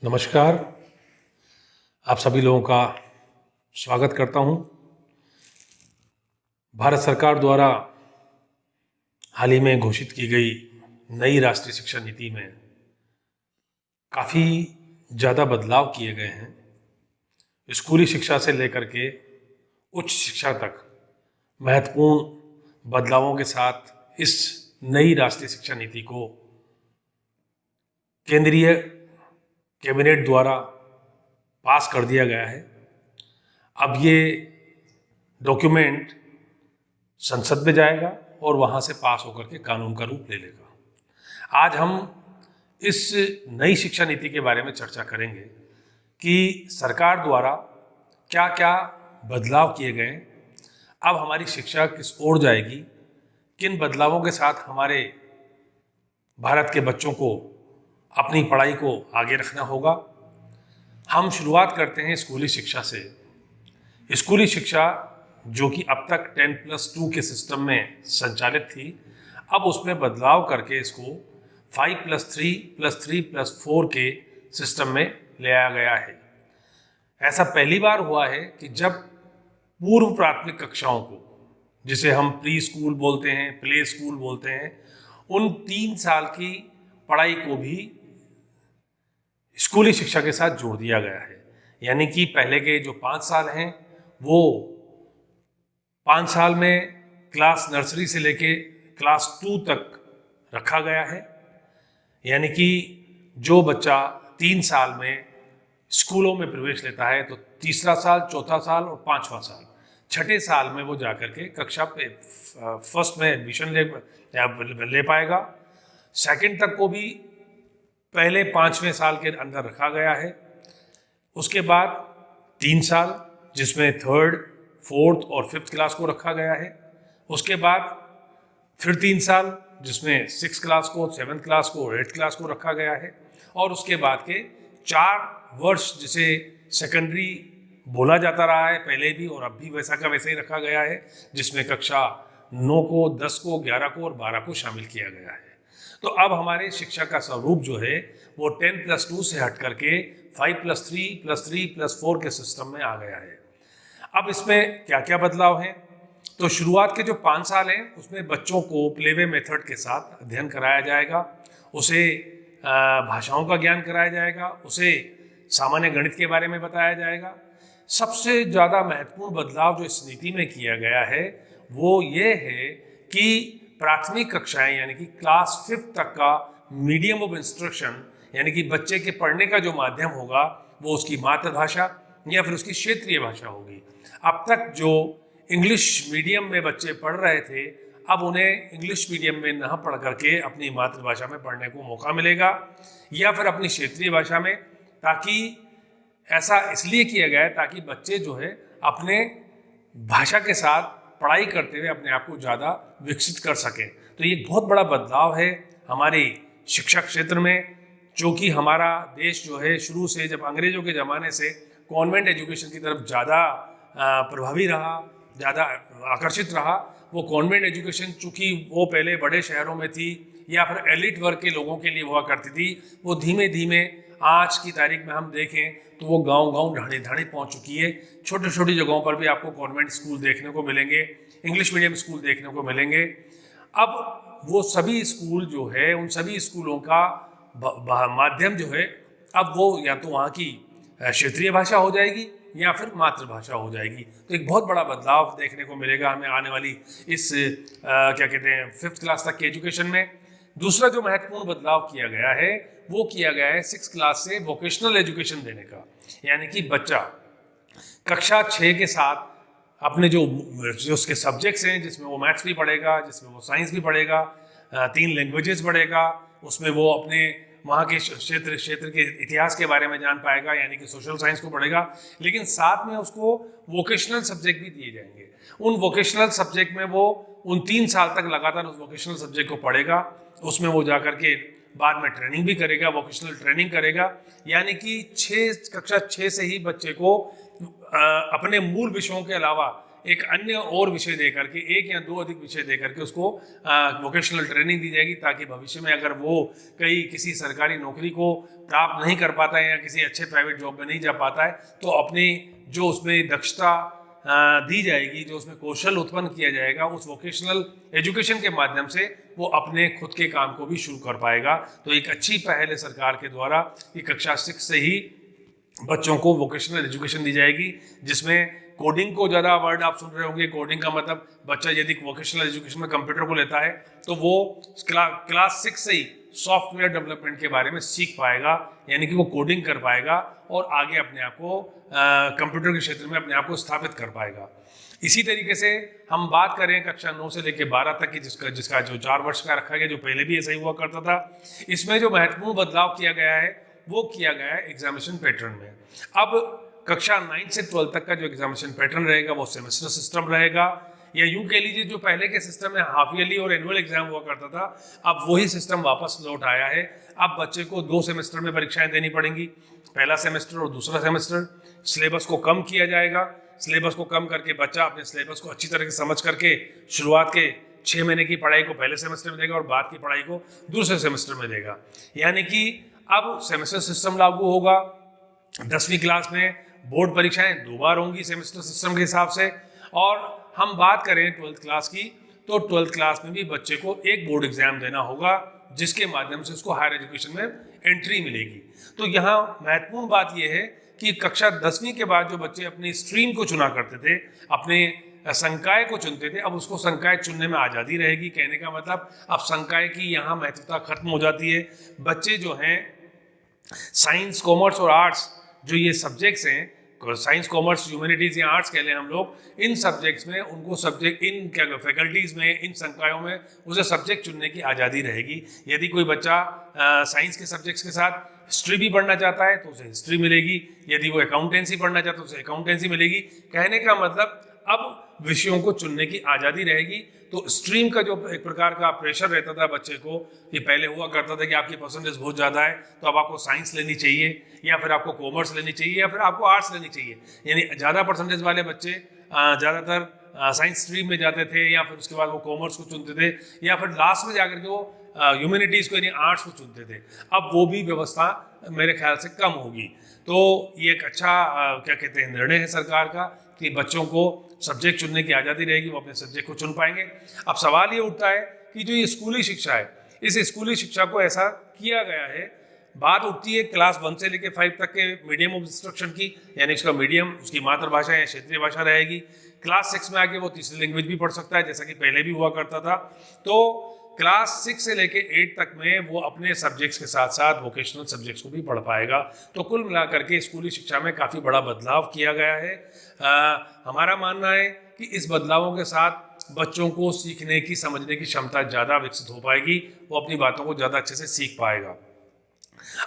नमस्कार। आप सभी लोगों का स्वागत करता हूं। भारत सरकार द्वारा हाल ही में घोषित की गई नई राष्ट्रीय शिक्षा नीति में काफ़ी ज़्यादा बदलाव किए गए हैं। स्कूली शिक्षा से लेकर के उच्च शिक्षा तक महत्वपूर्ण बदलावों के साथ इस नई राष्ट्रीय शिक्षा नीति को केंद्रीय कैबिनेट द्वारा पास कर दिया गया है। अब ये डॉक्यूमेंट संसद में जाएगा और वहाँ से पास होकर के कानून का रूप ले लेगा। आज हम इस नई शिक्षा नीति के बारे में चर्चा करेंगे कि सरकार द्वारा क्या क्या बदलाव किए गए, अब हमारी शिक्षा किस ओर जाएगी, किन बदलावों के साथ हमारे भारत के बच्चों को अपनी पढ़ाई को आगे रखना होगा। हम शुरुआत करते हैं स्कूली शिक्षा से। स्कूली शिक्षा जो कि अब तक 10+2 के सिस्टम में संचालित थी, अब उसमें बदलाव करके इसको 5+3+3+4 के सिस्टम में ले आया गया है। ऐसा पहली बार हुआ है कि जब पूर्व प्राथमिक कक्षाओं को, जिसे हम प्री स्कूल बोलते हैं, प्ले स्कूल बोलते हैं, उन 3 साल की पढ़ाई को भी स्कूली शिक्षा के साथ जोड़ दिया गया है। यानी कि पहले के जो 5 साल हैं वो 5 साल में क्लास नर्सरी से लेके क्लास 2 तक रखा गया है। यानी कि जो बच्चा 3 साल में स्कूलों में प्रवेश लेता है तो तीसरा साल, चौथा साल और 5वां साल, छठे साल में वो जाकर के कक्षा पे फर्स्ट में एडमिशन ले पाएगा। सेकंड तक को भी पहले 5वें साल के अंदर रखा गया है। उसके बाद 3 साल जिसमें थर्ड, फोर्थ और 5th क्लास को रखा गया है। उसके बाद फिर 3 साल जिसमें 6th क्लास को, 7th क्लास को और 8th क्लास को रखा गया है। और उसके बाद के 4 वर्ष जिसे सेकेंडरी बोला जाता रहा है पहले भी और अब भी वैसा का वैसा ही रखा गया है, जिसमें कक्षा 9 को, 10 को, 11 को और 12 को शामिल किया गया है। तो अब हमारे शिक्षा का स्वरूप जो है वो 10+2 से हट करके 5+3+3+4 के सिस्टम में आ गया है। अब इसमें क्या क्या बदलाव हैं? तो शुरुआत के जो 5 साल हैं उसमें बच्चों को प्लेवे मेथड के साथ अध्ययन कराया जाएगा, उसे भाषाओं का ज्ञान कराया जाएगा, उसे सामान्य गणित के बारे में बताया जाएगा। सबसे ज़्यादा महत्वपूर्ण बदलाव जो इस नीति में किया गया है वो ये है कि प्राथमिक कक्षाएं यानी कि क्लास 5th तक का मीडियम ऑफ इंस्ट्रक्शन, यानी कि बच्चे के पढ़ने का जो माध्यम होगा वो उसकी मातृभाषा या फिर उसकी क्षेत्रीय भाषा होगी। अब तक जो इंग्लिश मीडियम में बच्चे पढ़ रहे थे, अब उन्हें इंग्लिश मीडियम में न पढ़ करके अपनी मातृभाषा में पढ़ने को मौका मिलेगा या फिर अपनी क्षेत्रीय भाषा में। ताकि ऐसा इसलिए किया गया है ताकि बच्चे जो है अपने भाषा के साथ पढ़ाई करते हुए अपने आप को ज़्यादा विकसित कर सकें। तो ये बहुत बड़ा बदलाव है हमारी शिक्षा क्षेत्र में, जो कि हमारा देश जो है शुरू से, जब अंग्रेजों के ज़माने से कॉन्वेंट एजुकेशन की तरफ ज़्यादा प्रभावी रहा, ज़्यादा आकर्षित रहा। वो कॉन्वेंट एजुकेशन चूँकि वो पहले बड़े शहरों में थी या फिर एलिट वर्ग के लोगों के लिए हुआ करती थी, वो धीमे धीमे आज की तारीख में हम देखें तो वो गांव-गांव, ढाणी-ढाणी पहुंच चुकी है। छोटी छोटी जगहों पर भी आपको कॉन्वेंट स्कूल देखने को मिलेंगे, इंग्लिश मीडियम स्कूल देखने को मिलेंगे। अब वो सभी स्कूल जो है, उन सभी स्कूलों का माध्यम जो है, अब वो या तो वहाँ की क्षेत्रीय भाषा हो जाएगी या फिर मातृभाषा हो जाएगी। तो एक बहुत बड़ा बदलाव देखने को मिलेगा हमें आने वाली इस क्या कहते हैं 5th क्लास तक की एजुकेशन में। दूसरा जो महत्वपूर्ण बदलाव किया गया है वो किया गया है 6th क्लास से वोकेशनल एजुकेशन देने का। यानी कि बच्चा कक्षा 6 के साथ अपने जो उसके सब्जेक्ट्स हैं, जिसमें वो मैथ्स भी पढ़ेगा, जिसमें वो साइंस भी पढ़ेगा, 3 लैंग्वेजेस पढ़ेगा, उसमें वो अपने वहाँ के क्षेत्र के इतिहास के बारे में जान पाएगा, यानी कि सोशल साइंस को पढ़ेगा। लेकिन साथ में उसको वोकेशनल सब्जेक्ट भी दिए जाएंगे। उन वोकेशनल सब्जेक्ट में वो उन 3 साल तक लगातार उस वोकेशनल सब्जेक्ट को पढ़ेगा। उसमें वो जा करके बाद में ट्रेनिंग भी करेगा, वोकेशनल ट्रेनिंग करेगा। यानी कि कक्षा 6 से ही बच्चे को अपने मूल विषयों के अलावा एक अन्य और विषय दे करके, एक या दो अधिक विषय दे करके उसको वोकेशनल ट्रेनिंग दी जाएगी, ताकि भविष्य में अगर वो किसी सरकारी नौकरी को प्राप्त नहीं कर पाता है या किसी अच्छे प्राइवेट जॉब में नहीं जा पाता है, तो अपनी जो उसमें दक्षता दी जाएगी, जो उसमें कौशल उत्पन्न किया जाएगा, उस वोकेशनल एजुकेशन के माध्यम से वो अपने खुद के काम को भी शुरू कर पाएगा। तो एक अच्छी पहल है सरकार के द्वारा कि कक्षा 6 से ही बच्चों को वोकेशनल एजुकेशन दी जाएगी, जिसमें कोडिंग को ज़्यादा वर्ड आप सुन रहे होंगे। कोडिंग का मतलब बच्चा यदि वोकेशनल एजुकेशन में कंप्यूटर को लेता है तो वो क्लास 6 से ही सॉफ्टवेयर डेवलपमेंट के बारे में सीख पाएगा, यानी कि वो कोडिंग कर पाएगा और आगे अपने आप को कंप्यूटर के क्षेत्र में अपने आप को स्थापित कर पाएगा। इसी तरीके से हम बात करें कक्षा 9 से लेकर 12 तक की, जिसका जो 4 वर्ष का रखा गया, जो पहले भी ऐसा ही हुआ करता था। इसमें जो महत्वपूर्ण बदलाव किया गया है वो किया गया है एग्जामिनेशन पैटर्न में। अब कक्षा 9 से 12 तक का जो एग्जामिनेशन पैटर्न रहेगा वो सेमेस्टर सिस्टम रहेगा, या यूं कह लीजिए जो पहले के सिस्टम में हाफ ईयरली और एनुअल एग्जाम हुआ करता था, अब वही सिस्टम वापस लौट आया है। अब बच्चे को 2 सेमेस्टर में परीक्षाएं देनी पड़ेंगी, पहला सेमेस्टर और दूसरा सेमेस्टर। सिलेबस को कम किया जाएगा, सिलेबस को कम करके बच्चा अपने सिलेबस को अच्छी तरह से समझ करके शुरुआत के 6 महीने की पढ़ाई को पहले सेमेस्टर में देगा और बाद की पढ़ाई को दूसरे सेमेस्टर में देगा। यानी कि अब सेमेस्टर सिस्टम लागू होगा। 10वीं क्लास में बोर्ड परीक्षाएं 2 बार होंगी सेमेस्टर सिस्टम के हिसाब से। और हम बात करें 12th क्लास की, तो 12th क्लास में भी बच्चे को एक बोर्ड एग्जाम देना होगा, जिसके माध्यम से उसको हायर एजुकेशन में एंट्री मिलेगी। तो यहाँ महत्वपूर्ण बात यह है कि कक्षा 10वीं के बाद जो बच्चे अपनी स्ट्रीम को चुना करते थे, अपने संकाय को चुनते थे, अब उसको संकाय चुनने में आज़ादी रहेगी। कहने का मतलब अब संकाय की यहाँ महत्वता खत्म हो जाती है। बच्चे जो हैं साइंस, कॉमर्स और आर्ट्स, जो ये सब्जेक्ट्स हैं, साइंस, कॉमर्स, ह्यूमैनिटीज़ या आर्ट्स कह लें हम लोग, इन सब्जेक्ट्स में उनको सब्जेक्ट, इन क्या फैकल्टीज़ में, इन संकायों में उसे सब्जेक्ट चुनने की आज़ादी रहेगी। यदि कोई बच्चा साइंस के सब्जेक्ट्स के साथ हिस्ट्री भी पढ़ना चाहता है तो उसे हिस्ट्री मिलेगी, यदि वो अकाउंटेंसी पढ़ना चाहता है तो उसे अकाउंटेंसी मिलेगी। कहने का मतलब अब विषयों को चुनने की आज़ादी रहेगी। तो स्ट्रीम का जो एक प्रकार का प्रेशर रहता था बच्चे को, कि पहले हुआ करता था कि आपकी परसेंटेज बहुत ज़्यादा है तो अब आपको साइंस लेनी चाहिए, या फिर आपको कॉमर्स लेनी चाहिए, या फिर आपको आर्ट्स लेनी चाहिए। यानी ज़्यादा परसेंटेज वाले बच्चे ज़्यादातर साइंस स्ट्रीम में जाते थे, या फिर उसके बाद वो कॉमर्स को चुनते थे, या फिर लास्ट में जाकर के वो ह्यूमैनिटीज़ को यानी आर्ट्स को चुनते थे। अब वो भी व्यवस्था मेरे ख्याल से कम होगी। तो ये एक अच्छा क्या कहते हैं निर्णय है सरकार का कि बच्चों को सब्जेक्ट चुनने की आज़ादी रहेगी, वो अपने सब्जेक्ट को चुन पाएंगे। अब सवाल ये उठता है कि जो ये स्कूली शिक्षा है, इस स्कूली शिक्षा को ऐसा किया गया है, बात उठती है क्लास 1 से लेकर 5 तक के मीडियम ऑफ इंस्ट्रक्शन की, यानी उसका मीडियम उसकी मातृभाषा या क्षेत्रीय भाषा रहेगी। क्लास 6 में आके वो तीसरी लैंग्वेज भी पढ़ सकता है, जैसा कि पहले भी हुआ करता था। तो क्लास 6 से लेके 8 तक में वो अपने सब्जेक्ट्स के साथ साथ वोकेशनल सब्जेक्ट्स को भी पढ़ पाएगा। तो कुल मिलाकर के स्कूली शिक्षा में काफ़ी बड़ा बदलाव किया गया है। हमारा मानना है कि इस बदलावों के साथ बच्चों को सीखने की, समझने की क्षमता ज़्यादा विकसित हो पाएगी, वो अपनी बातों को ज़्यादा अच्छे से सीख पाएगा।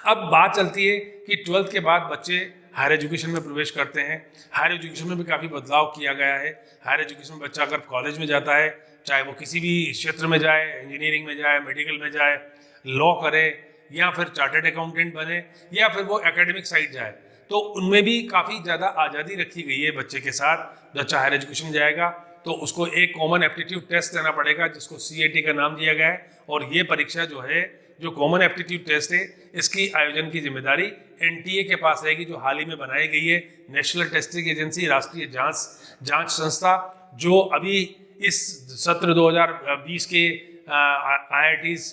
अब बात चलती है कि 12th के बाद बच्चे हायर एजुकेशन में प्रवेश करते हैं। हायर एजुकेशन में भी काफ़ी बदलाव किया गया है। हायर एजुकेशन में बच्चा अगर कॉलेज में जाता है, चाहे वो किसी भी क्षेत्र में जाए, इंजीनियरिंग में जाए, मेडिकल में जाए, लॉ करे, या फिर चार्टर्ड अकाउंटेंट बने, या फिर वो एकेडमिक साइड जाए, तो उनमें भी काफ़ी ज़्यादा आज़ादी रखी गई है बच्चे के साथ। बच्चा हायर एजुकेशन जाएगा तो उसको एक कॉमन एप्टीट्यूड टेस्ट देना पड़ेगा, जिसको CAT का नाम दिया गया है। और ये परीक्षा जो है, जो कॉमन एप्टीट्यूड टेस्ट है, इसकी आयोजन की जिम्मेदारी NTA के पास रहेगी, जो हाल ही में बनाई गई है, नेशनल टेस्टिंग एजेंसी, राष्ट्रीय जांच संस्था, जो अभी इस सत्र 2020 के IITs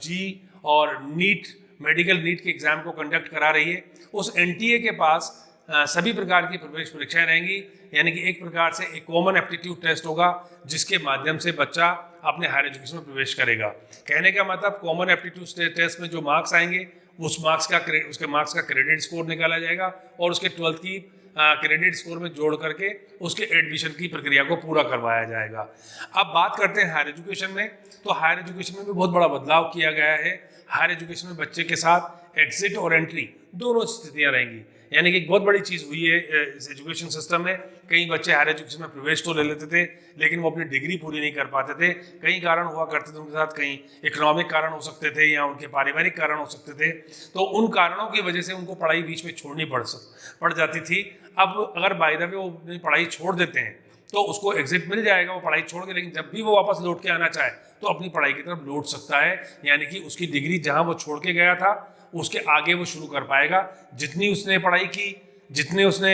जी और नीट, मेडिकल नीट के एग्ज़ाम को कंडक्ट करा रही है। उस NTA के पास सभी प्रकार की प्रवेश परीक्षाएं रहेंगी, यानी कि एक प्रकार से एक कॉमन एप्टीट्यूड टेस्ट होगा, जिसके माध्यम से बच्चा अपने हायर एजुकेशन में प्रवेश करेगा। कहने का मतलब कॉमन एप्टीट्यूड टेस्ट में जो मार्क्स आएंगे, उसके मार्क्स का क्रेडिट स्कोर निकाला जाएगा और उसके 12th की क्रेडिट स्कोर में जोड़ करके उसके एडमिशन की प्रक्रिया को पूरा करवाया जाएगा। अब बात करते हैं हायर एजुकेशन में, तो हायर एजुकेशन में भी बहुत बड़ा बदलाव किया गया है। हायर एजुकेशन में बच्चे के साथ एग्जिट और एंट्री दोनों स्थितियाँ रहेंगी, यानी कि एक बहुत बड़ी चीज़ हुई है इस एजुकेशन सिस्टम में। कई बच्चे हायर एजुकेशन में प्रवेश तो ले लेते थे, लेकिन वो अपनी डिग्री पूरी नहीं कर पाते थे। कई कारण हुआ करते थे उनके साथ, कहीं इकोनॉमिक कारण हो सकते थे या उनके पारिवारिक कारण हो सकते थे। तो उन कारणों की वजह से उनको पढ़ाई बीच में छोड़नी पड़ जाती थी। अब अगर बाय द वे वो अपनी पढ़ाई छोड़ देते हैं तो उसको एग्जिट मिल जाएगा, वो पढ़ाई छोड़ के, लेकिन जब भी वो वापस लौट के आना चाहे तो अपनी पढ़ाई की तरफ लौट सकता है, यानी कि उसकी डिग्री जहां वो छोड़ के गया था उसके आगे वो शुरू कर पाएगा। जितनी उसने पढ़ाई की, जितने उसने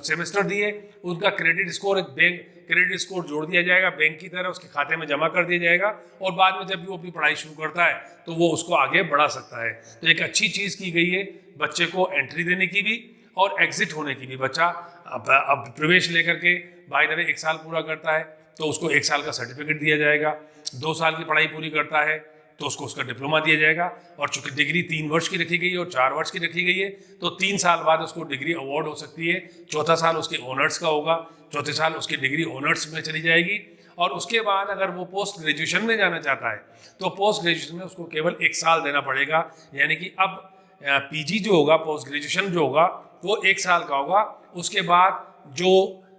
सेमेस्टर दिए, उनका क्रेडिट स्कोर, एक बैंक क्रेडिट स्कोर जोड़ दिया जाएगा, बैंक की तरह उसके खाते में जमा कर दिया जाएगा, और बाद में जब भी वो अपनी पढ़ाई शुरू करता है तो वो उसको आगे बढ़ा सकता है। तो एक अच्छी चीज़ की गई है बच्चे को एंट्री देने की भी और एग्जिट होने की भी। बच्चा अब प्रवेश लेकर के बाय द वे 1 साल पूरा करता है तो उसको 1 साल का सर्टिफिकेट दिया जाएगा, 2 साल की पढ़ाई पूरी करता है तो उसको उसका डिप्लोमा दिया जाएगा, और चूंकि डिग्री 3 वर्ष की रखी गई है और 4 वर्ष की रखी गई है तो 3 साल बाद उसको डिग्री अवार्ड हो सकती है। चौथा साल उसके ऑनर्स का होगा, चौथे साल उसकी डिग्री ऑनर्स में चली जाएगी, और उसके बाद अगर वो पोस्ट ग्रेजुएशन में जाना चाहता है तो पोस्ट ग्रेजुएशन में उसको केवल 1 साल देना पड़ेगा। यानी कि अब पीजी जो होगा, पोस्ट ग्रेजुएशन जो होगा, वो 1 साल का होगा। उसके बाद जो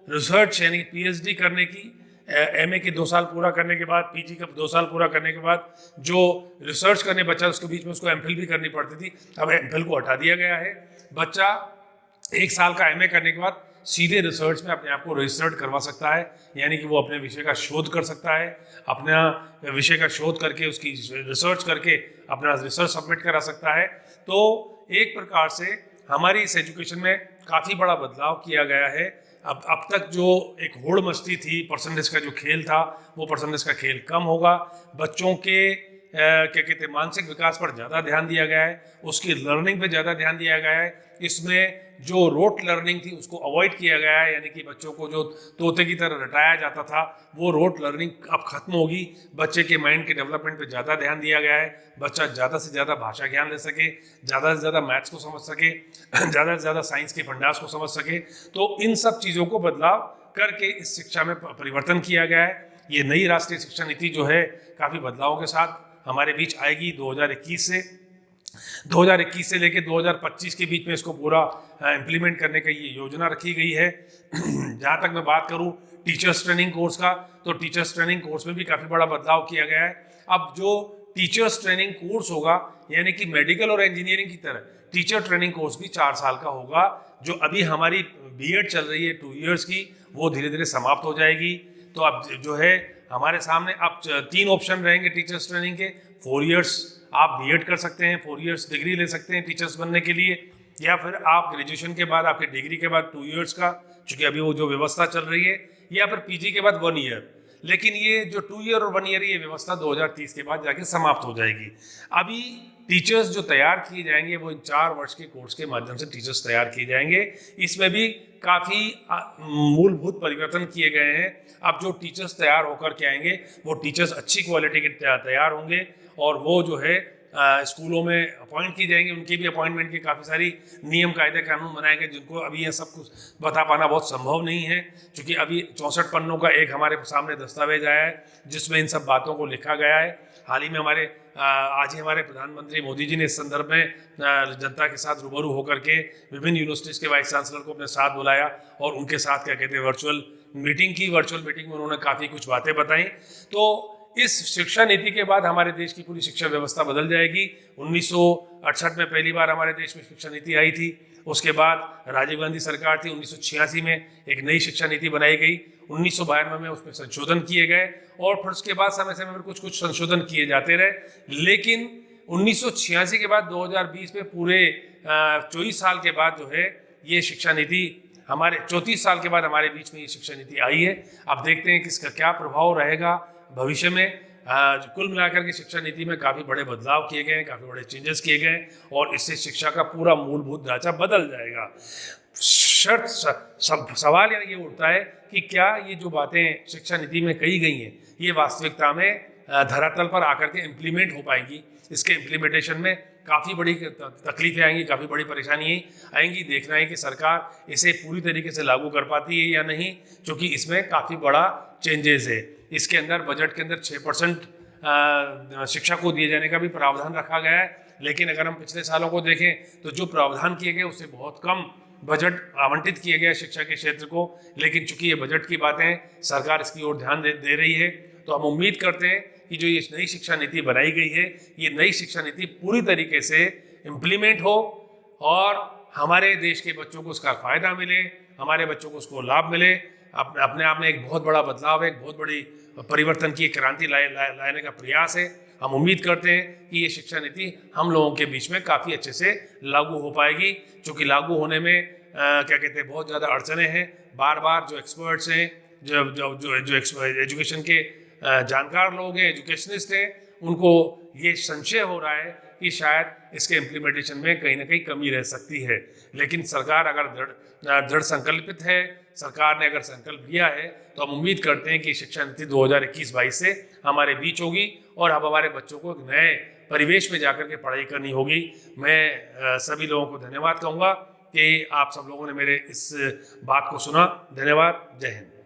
रिसर्च यानी पीएचडी करने की, एमए के 2 साल पूरा करने के बाद, पीजी का 2 साल पूरा करने के बाद जो रिसर्च करने बच्चा, उसके बीच में उसको एमफिल भी करनी पड़ती थी, अब एमफिल को हटा दिया गया है। बच्चा 1 साल का एमए करने के बाद सीधे रिसर्च में अपने आप को रजिस्टर्ड करवा सकता है, यानी कि वो अपने विषय का शोध कर सकता है, अपना विषय का शोध करके उसकी रिसर्च करके अपना रिसर्च सबमिट करा सकता है। तो एक प्रकार से हमारी इस एजुकेशन में काफ़ी बड़ा बदलाव किया गया है। अब तक जो एक होड़ मस्ती थी, परसेंटेज का जो खेल था, वो परसेंटेज का खेल कम होगा। बच्चों के क्या कहते हैं, मानसिक विकास पर ज़्यादा ध्यान दिया गया है, उसकी लर्निंग पे ज़्यादा ध्यान दिया गया है। इसमें जो रोट लर्निंग थी उसको अवॉइड किया गया है, यानी कि बच्चों को जो तोते की तरह रटाया जाता था वो रोट लर्निंग अब खत्म होगी। बच्चे के माइंड के डेवलपमेंट पे ज़्यादा ध्यान दिया गया है, बच्चा ज़्यादा से ज़्यादा भाषा ज्ञान ले सके, ज़्यादा से ज़्यादा मैथ्स को समझ सके, ज़्यादा से ज़्यादा साइंस के फंडास को समझ सके। तो इन सब चीज़ों को बदलाव करके इस शिक्षा में परिवर्तन किया गया है। ये नई राष्ट्रीय शिक्षा नीति जो है काफ़ी बदलावों के साथ हमारे बीच आएगी 2021 से लेकर 2025 के बीच में इसको पूरा इम्प्लीमेंट करने का ये योजना रखी गई है। जहाँ तक मैं बात करूँ टीचर्स ट्रेनिंग कोर्स का, तो टीचर्स ट्रेनिंग कोर्स में भी काफ़ी बड़ा बदलाव किया गया है। अब जो टीचर्स ट्रेनिंग कोर्स होगा, यानी कि मेडिकल और इंजीनियरिंग की तरह टीचर ट्रेनिंग कोर्स भी 4 साल का होगा। जो अभी हमारी बीएड चल रही है 2 इयर्स की, वो धीरे धीरे समाप्त हो जाएगी। तो अब जो है हमारे सामने अब 3 ऑप्शन रहेंगे टीचर्स ट्रेनिंग के। 4 इयर्स आप बीएड कर सकते हैं, 4 इयर्स डिग्री ले सकते हैं टीचर्स बनने के लिए, या फिर आप ग्रेजुएशन के बाद, आपकी डिग्री के बाद 2 इयर्स का, चूंकि अभी वो जो व्यवस्था चल रही है, या फिर पीजी के बाद 1 ईयर। लेकिन ये जो 2 ईयर और 1 ईयर ये व्यवस्था 2030 के बाद जाके समाप्त हो जाएगी। अभी टीचर्स जो तैयार किए जाएंगे वो इन 4 वर्ष के कोर्स के माध्यम से टीचर्स तैयार किए जाएंगे। इसमें भी काफ़ी मूलभूत परिवर्तन किए गए हैं। अब जो टीचर्स तैयार होकर के आएंगे वो टीचर्स अच्छी क्वालिटी के तैयार होंगे, और वो जो है स्कूलों में अपॉइंट की जाएंगे। उनके भी अपॉइंटमेंट के काफ़ी सारी नियम कायदे कानून बनाए गए, जिनको अभी ये सब कुछ बता पाना बहुत संभव नहीं है, क्योंकि अभी 64 पन्नों का एक हमारे सामने दस्तावेज आया है जिसमें इन सब बातों को लिखा गया है। हाल ही में आज ही हमारे प्रधानमंत्री मोदी जी ने इस संदर्भ में जनता के साथ रूबरू होकर के विभिन्न यूनिवर्सिटीज़ के वाइस चांसलर को अपने साथ बुलाया और उनके साथ क्या कहते हैं वर्चुअल मीटिंग की। वर्चुअल मीटिंग में उन्होंने काफ़ी कुछ बातें बताई। तो इस शिक्षा नीति के बाद हमारे देश की पूरी शिक्षा व्यवस्था बदल जाएगी। 1968 में पहली बार हमारे देश में शिक्षा नीति आई थी। उसके बाद राजीव गांधी सरकार थी, 1986 में एक नई शिक्षा नीति बनाई गई, 1992 में उसमें संशोधन किए गए, और फिर उसके बाद समय समय पर कुछ कुछ संशोधन किए जाते रहे। लेकिन 1986 के बाद 2020 में पूरे 24 साल के बाद जो है ये शिक्षा नीति हमारे 34 साल के बाद हमारे बीच में ये शिक्षा नीति आई है। अब देखते हैं कि इसका क्या प्रभाव रहेगा भविष्य में। कुल मिलाकर के शिक्षा नीति में काफ़ी बड़े बदलाव किए गए हैं, काफ़ी बड़े चेंजेस किए गए हैं, और इससे शिक्षा का पूरा मूलभूत ढांचा बदल जाएगा। सवाल ये उठता है कि क्या ये जो बातें शिक्षा नीति में कही गई हैं ये वास्तविकता में धरातल पर आकर के इम्प्लीमेंट हो पाएंगी। इसके इम्प्लीमेंटेशन में काफ़ी बड़ी तकलीफें आएंगी, काफ़ी बड़ी परेशानी आएंगी। देखना है कि सरकार इसे पूरी तरीके से लागू कर पाती है या नहीं, क्योंकि इसमें काफ़ी बड़ा चेंजेस है। इसके अंदर बजट के अंदर 6% शिक्षा को दिए जाने का भी प्रावधान रखा गया है, लेकिन अगर हम पिछले सालों को देखें तो जो प्रावधान किए गए उससे बहुत कम बजट आवंटित किए गए शिक्षा के क्षेत्र को। लेकिन चूंकि ये बजट की बातें, सरकार इसकी ओर ध्यान दे रही है, तो हम उम्मीद करते हैं कि जो ये नई शिक्षा नीति बनाई गई है, ये नई शिक्षा नीति पूरी तरीके से इम्प्लीमेंट हो और हमारे देश के बच्चों को उसका फ़ायदा मिले, हमारे बच्चों को उसको लाभ मिले। अपने आप में एक बहुत बड़ा बदलाव है, एक बहुत बड़ी परिवर्तन की क्रांति लाने का प्रयास है। हम उम्मीद करते हैं कि ये शिक्षा नीति हम लोगों के बीच में काफ़ी अच्छे से लागू हो पाएगी, क्योंकि लागू होने में क्या कहते हैं बहुत ज़्यादा अड़चने हैं। बार बार जो एक्सपर्ट्स हैं, जो जो जो जो एजुकेशन के जानकार लोग हैं, एजुकेशनिस्ट हैं, उनको ये संशय हो रहा है कि शायद इसके इम्प्लीमेंटेशन में कहीं ना कहीं कमी रह सकती है। लेकिन सरकार अगर दृढ़ संकल्पित है, सरकार ने अगर संकल्प लिया है, तो हम उम्मीद करते हैं कि शिक्षा नीति 2021-22 से हमारे बीच होगी और अब हमारे बच्चों को एक नए परिवेश में जाकर के पढ़ाई करनी होगी। मैं सभी लोगों को धन्यवाद कहूँगा कि आप सब लोगों ने मेरे इस बात को सुना। धन्यवाद। जय हिंद।